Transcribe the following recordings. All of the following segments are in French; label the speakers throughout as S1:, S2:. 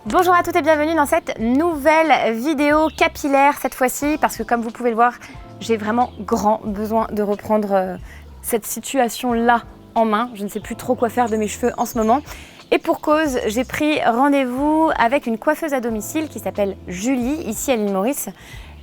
S1: Bonjour à toutes et bienvenue dans cette nouvelle vidéo capillaire cette fois-ci parce que comme vous pouvez le voir, j'ai vraiment grand besoin de reprendre cette situation-là en main. Je ne sais plus trop quoi faire de mes cheveux en ce moment. Et pour cause, j'ai pris rendez-vous avec une coiffeuse à domicile qui s'appelle Julie, ici à l'île Maurice.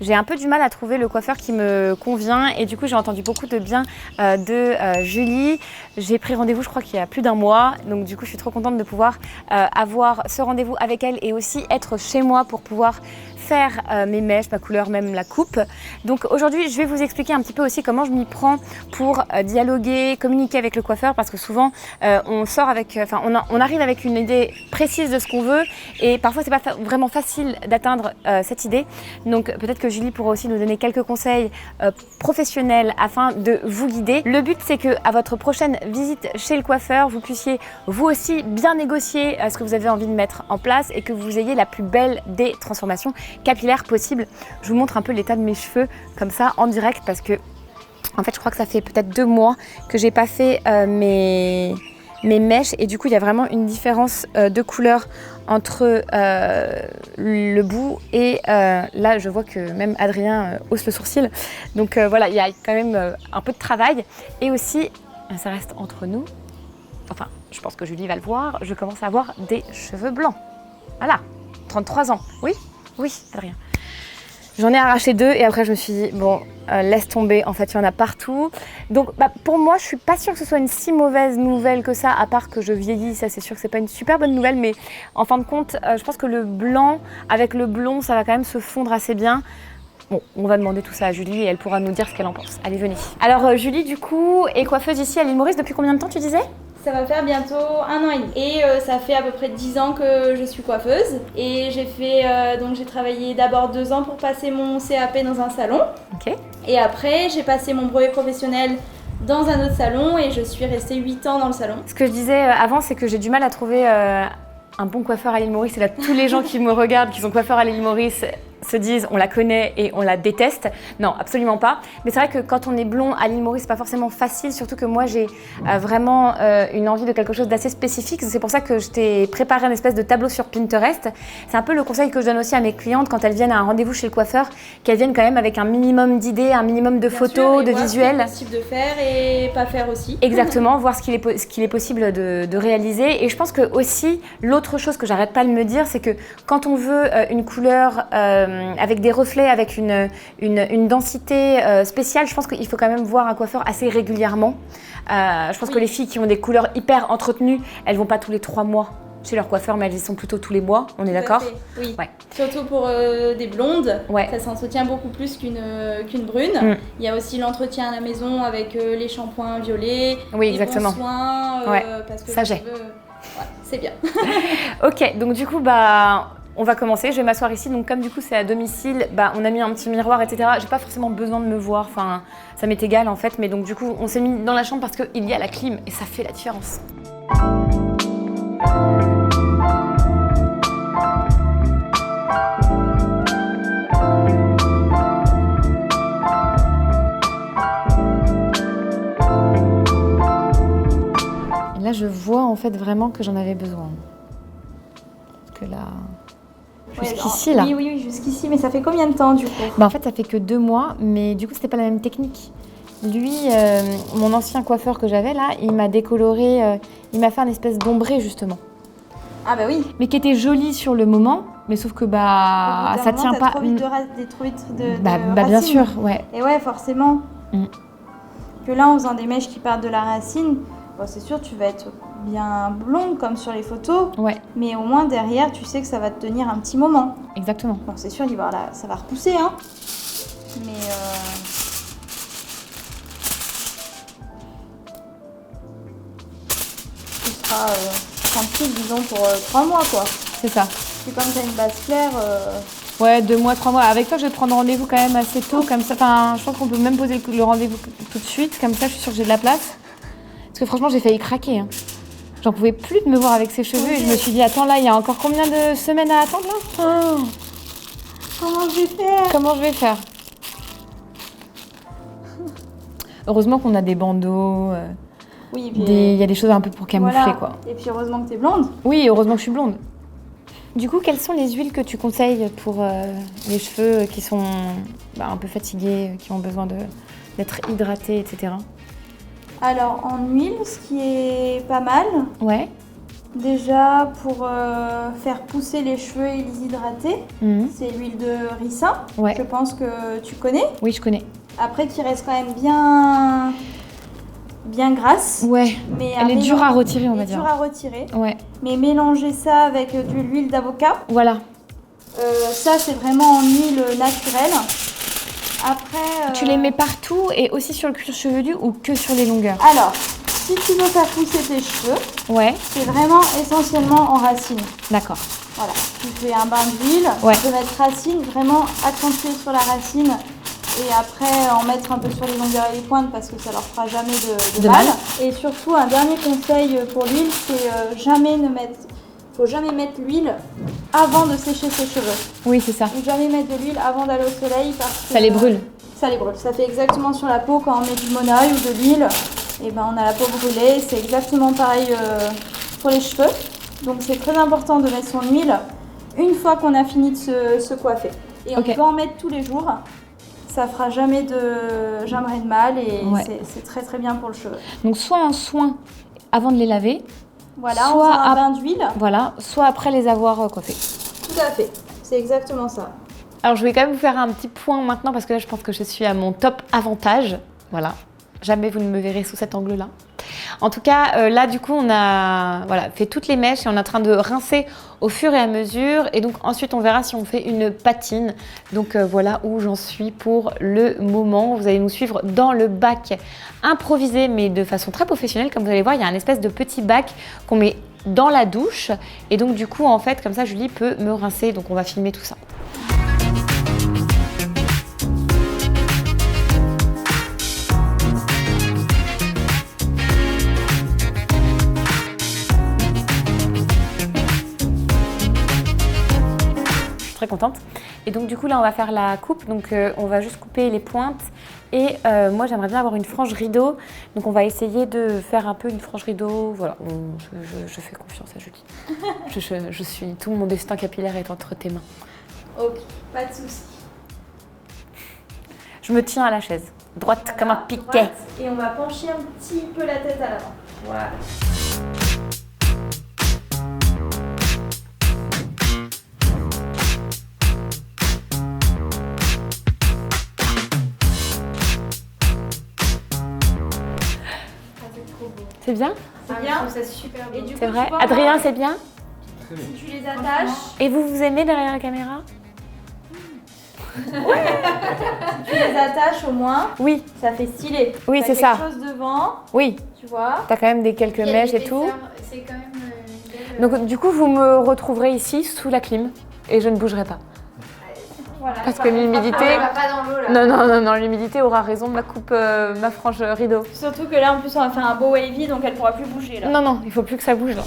S1: J'ai un peu du mal à trouver le coiffeur qui me convient et du coup j'ai entendu beaucoup de bien de Julie. J'ai pris rendez-vous je crois qu'il y a plus d'un mois, donc du coup je suis trop contente de pouvoir avoir ce rendez-vous avec elle et aussi être chez moi pour pouvoir faire mes mèches, ma couleur, même la coupe. Donc aujourd'hui je vais vous expliquer un petit peu aussi comment je m'y prends pour dialoguer, communiquer avec le coiffeur parce que souvent on sort avec, on arrive avec une idée précise de ce qu'on veut et parfois c'est pas vraiment facile d'atteindre cette idée. Donc peut-être que Julie pourra aussi nous donner quelques conseils professionnels afin de vous guider. Le but c'est que à votre prochaine visite chez le coiffeur, vous puissiez vous aussi bien négocier ce que vous avez envie de mettre en place et que vous ayez la plus belle des transformations capillaires possibles. Je vous montre un peu l'état de mes cheveux comme ça en direct parce que en fait je crois que ça fait peut-être 2 mois que j'ai pas fait mes mèches et du coup il y a vraiment une différence de couleur entre le bout et là je vois que même Adrien hausse le sourcil donc voilà il y a quand même un peu de travail et aussi ça reste entre nous, enfin je pense que Julie va le voir, je commence à avoir des cheveux blancs, voilà, 33 ans, oui Adrien. J'en ai arraché 2 et après je me suis dit bon laisse tomber, en fait il y en a partout. Donc pour moi je suis pas sûre que ce soit une si mauvaise nouvelle que ça, à part que je vieillis, ça c'est sûr que c'est pas une super bonne nouvelle, mais en fin de compte je pense que le blanc avec le blond ça va quand même se fondre assez bien. Bon, on va demander tout ça à Julie et elle pourra nous dire ce qu'elle en pense. Allez, venez. Alors Julie du coup est coiffeuse ici à l'île Maurice depuis combien de temps tu disais ?
S2: Ça va faire bientôt 1 an et demi. Et ça fait à peu près 10 ans que je suis coiffeuse. Et j'ai fait, donc j'ai travaillé d'abord 2 ans pour passer mon CAP dans un salon.
S1: Ok.
S2: Et après, j'ai passé mon brevet professionnel dans un autre salon et je suis restée 8 ans dans le salon.
S1: Ce que je disais avant, c'est que j'ai du mal à trouver un bon coiffeur à l'île Maurice. Et là, tous les gens qui me regardent, qui sont coiffeurs à l'île Maurice, se disent on la connaît et on la déteste. Non, absolument pas. Mais c'est vrai que quand on est blond à l'île Maurice, c'est pas forcément facile, surtout que moi j'ai vraiment une envie de quelque chose d'assez spécifique. C'est pour ça que je t'ai préparé un espèce de tableau sur Pinterest. C'est un peu le conseil que je donne aussi à mes clientes quand elles viennent à un rendez-vous chez le coiffeur, qu'elles viennent quand même avec un minimum d'idées, un minimum de photos, de visuels.
S2: Voir ce qu'il est possible de faire et pas faire aussi.
S1: Exactement, voir ce qu'il est possible de réaliser. Et je pense que aussi, l'autre chose que j'arrête pas de me dire, c'est que quand on veut une couleur avec des reflets, avec une densité spéciale, je pense qu'il faut quand même voir un coiffeur assez régulièrement. Je pense que les filles qui ont des couleurs hyper entretenues, elles vont pas tous les 3 mois chez leur coiffeur, mais elles y sont plutôt tous les mois, on est d'accord ?
S2: Oui,
S1: ouais.
S2: Surtout pour des blondes,
S1: ouais.
S2: Ça s'entretient beaucoup plus qu'une brune. Il y a aussi l'entretien à la maison avec les shampoings violets,
S1: oui,
S2: les
S1: exactement.
S2: bons soins, parce que
S1: ça j'ai.
S2: Ouais, c'est bien.
S1: Ok, donc du coup, on va commencer, je vais m'asseoir ici, donc comme du coup c'est à domicile, on a mis un petit miroir, etc. J'ai pas forcément besoin de me voir, enfin ça m'est égal en fait, mais donc du coup on s'est mis dans la chambre parce qu'il y a la clim et ça fait la différence. Et là je vois en fait vraiment que j'en avais besoin. Parce que là... Jusqu'ici là.
S2: Oui, jusqu'ici, mais ça fait combien de temps du coup ?
S1: En fait ça fait que 2 mois, mais du coup c'était pas la même technique. Lui, mon ancien coiffeur que j'avais là, il m'a décoloré, il m'a fait un espèce d'ombré justement.
S2: Ah bah oui.
S1: Mais qui était joli sur le moment, mais sauf que ça tient pas.
S2: Trop vite de
S1: bien sûr, ouais.
S2: Et ouais, forcément. Que là en faisant des mèches qui partent de la racine, c'est sûr tu vas être bien blonde comme sur les photos, mais au moins derrière tu sais que ça va te tenir un petit moment.
S1: Exactement.
S2: Bon c'est sûr, ça va repousser, hein. Mais tu seras tranquille disons pour 3 mois quoi.
S1: C'est ça.
S2: C'est comme tu as une base claire.
S1: Ouais, 2 mois, 3 mois. Avec toi je vais prendre rendez-vous quand même assez tôt, comme ça. Enfin, je pense qu'on peut même poser le rendez-vous tout de suite, comme ça je suis sûre que j'ai de la place. Parce que franchement j'ai failli craquer. Hein. J'en pouvais plus de me voir avec ses cheveux et je me suis dit attends là il y a encore combien de semaines à attendre là ? Comment je vais faire ? Heureusement qu'on a des bandeaux,
S2: oui,
S1: il y a des choses un peu pour camoufler quoi.
S2: Et puis heureusement que t'es blonde.
S1: Oui, heureusement que je suis blonde. Du coup, quelles sont les huiles que tu conseilles pour les cheveux qui sont un peu fatigués, qui ont besoin d'être hydratés, etc.
S2: Alors, en huile, ce qui est pas mal,
S1: ouais.
S2: Déjà, pour faire pousser les cheveux et les hydrater, c'est l'huile de ricin. Ouais. Je pense que tu connais.
S1: Oui, je connais.
S2: Après, qui reste quand même bien grasse.
S1: Ouais. Mais elle est dure à retirer, on va dire.
S2: Dure à retirer.
S1: Ouais.
S2: Mais mélanger ça avec de l'huile d'avocat.
S1: Voilà.
S2: Ça, c'est vraiment en huile naturelle. Après.
S1: Tu les mets partout et aussi sur le cuir chevelu ou que sur les longueurs?
S2: Alors, si tu veux faire pousser tes cheveux,
S1: ouais.
S2: C'est vraiment essentiellement en racines.
S1: D'accord.
S2: Voilà. Tu fais un bain d'huile, ouais. Tu peux mettre racine, vraiment accentuer sur la racine. Et après, en mettre un peu sur les longueurs et les pointes parce que ça leur fera jamais de mal. Et surtout, un dernier conseil pour l'huile, c'est faut jamais mettre l'huile avant de sécher ses cheveux.
S1: Oui, c'est ça.
S2: Ou jamais mettre de l'huile avant d'aller au soleil parce que...
S1: Ça les brûle.
S2: Ça les brûle. Ça fait exactement sur la peau quand on met du monoeil ou de l'huile. Et ben on a la peau brûlée. C'est exactement pareil pour les cheveux. Donc c'est très important de mettre son huile une fois qu'on a fini de se coiffer. Et on peut en mettre tous les jours. Ça fera jamais de mal et ouais. C'est très très bien pour le cheveu.
S1: Donc soit un soin avant de les laver,
S2: voilà, soit un bain d'huile.
S1: Voilà, soit après les avoir coiffés.
S2: Tout à fait, c'est exactement ça.
S1: Alors je vais quand même vous faire un petit point maintenant parce que là je pense que je suis à mon top avantage. Voilà, jamais vous ne me verrez sous cet angle-là. En tout cas, là du coup on a fait toutes les mèches et on est en train de rincer au fur et à mesure. Et donc ensuite on verra si on fait une patine. Donc voilà où j'en suis pour le moment. Vous allez nous suivre dans le bac improvisé mais de façon très professionnelle. Comme vous allez voir, il y a un espèce de petit bac qu'on met dans la douche. Et donc du coup en fait comme ça Julie peut me rincer. Donc on va filmer tout ça. Contente. Et donc du coup là on va faire la coupe, donc on va juste couper les pointes et moi j'aimerais bien avoir une frange rideau, donc on va essayer de faire un peu une frange rideau, voilà, je fais confiance à Julie. je suis, tout mon destin capillaire est entre tes mains.
S2: Ok, pas de soucis.
S1: Je me tiens à la chaise, droite voilà, comme un piquet.
S2: Droite, et on va pencher un petit peu la tête à l'avant. Voilà.
S1: C'est bien?
S2: C'est bien. Je trouve ça super beau.
S1: C'est vrai. Adrien, c'est bien?
S2: Si tu les attaches.
S1: Et vous aimez derrière la caméra?
S2: Ouais. Si tu les attaches au moins.
S1: Oui.
S2: Ça fait stylé.
S1: Oui, c'est ça.
S2: Quelque chose devant.
S1: Oui.
S2: Tu vois.
S1: T'as quand même quelques mèches et tout.
S2: C'est quand même.
S1: Donc du coup, vous me retrouverez ici sous la clim et je ne bougerai pas.
S2: Voilà,
S1: parce que l'humidité. Non, l'humidité aura raison de ma coupe, ma frange rideau.
S2: Surtout que là en plus on va faire un beau wavy donc elle pourra plus bouger là.
S1: Non, il faut plus que ça bouge là.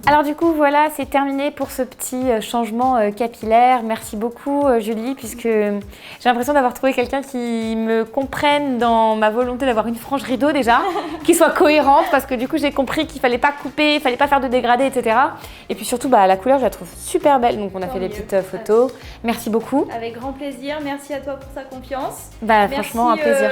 S1: Alors du coup voilà, c'est terminé pour ce petit changement capillaire. Merci beaucoup Julie, puisque j'ai l'impression d'avoir trouvé quelqu'un qui me comprenne dans ma volonté d'avoir une frange rideau déjà, qui soit cohérente, parce que du coup j'ai compris qu'il fallait pas couper, il fallait pas faire de dégradé, etc. Et puis surtout la couleur je la trouve super belle, donc on a fait des petites photos. Merci beaucoup.
S2: Avec grand plaisir, merci à toi pour ta confiance.
S1: Franchement un plaisir.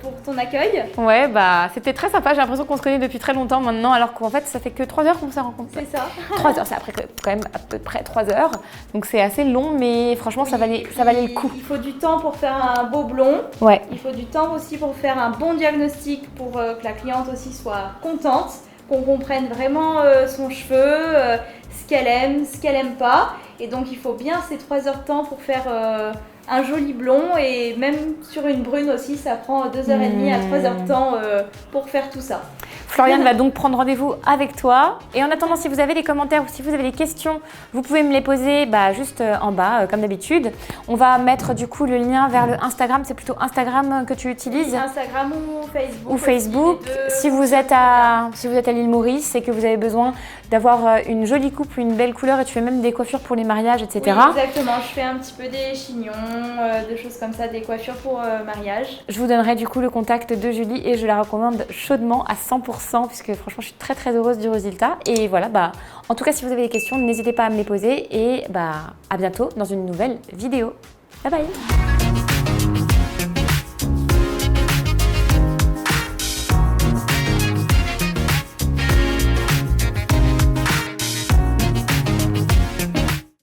S2: Pour ton accueil.
S1: Ouais c'était très sympa, j'ai l'impression qu'on se connaît depuis très longtemps maintenant, alors qu'en fait ça fait que 3 heures qu'on s'est rencontrés.
S2: C'est ça.
S1: 3 heures, c'est après quand même à peu près 3 heures. Donc c'est assez long, mais franchement, ça valait le coup.
S2: Il faut du temps pour faire un beau blond.
S1: Ouais.
S2: Il faut du temps aussi pour faire un bon diagnostic pour que la cliente aussi soit contente, qu'on comprenne vraiment son cheveu, ce qu'elle aime, ce qu'elle aime pas. Et donc il faut bien ces 3 heures de temps pour faire un joli blond, et même sur une brune aussi, ça prend 2h30 à 3 heures de temps pour faire tout ça.
S1: Floriane va donc prendre rendez-vous avec toi. Et en attendant, si vous avez des commentaires ou si vous avez des questions, vous pouvez me les poser juste en bas, comme d'habitude. On va mettre du coup le lien vers le Instagram. C'est plutôt Instagram que tu utilises?
S2: Instagram ou Facebook.
S1: Ou Facebook. Si vous êtes à l'île Maurice et que vous avez besoin d'avoir une jolie coupe, une belle couleur et tu fais même des coiffures pour les mariages, etc.
S2: Oui, exactement, je fais un petit peu des chignons, des choses comme ça, des coiffures pour mariage.
S1: Je vous donnerai du coup le contact de Julie et je la recommande chaudement à 100% puisque franchement je suis très très heureuse du résultat. Et voilà, en tout cas si vous avez des questions, n'hésitez pas à me les poser et à bientôt dans une nouvelle vidéo. Bye bye.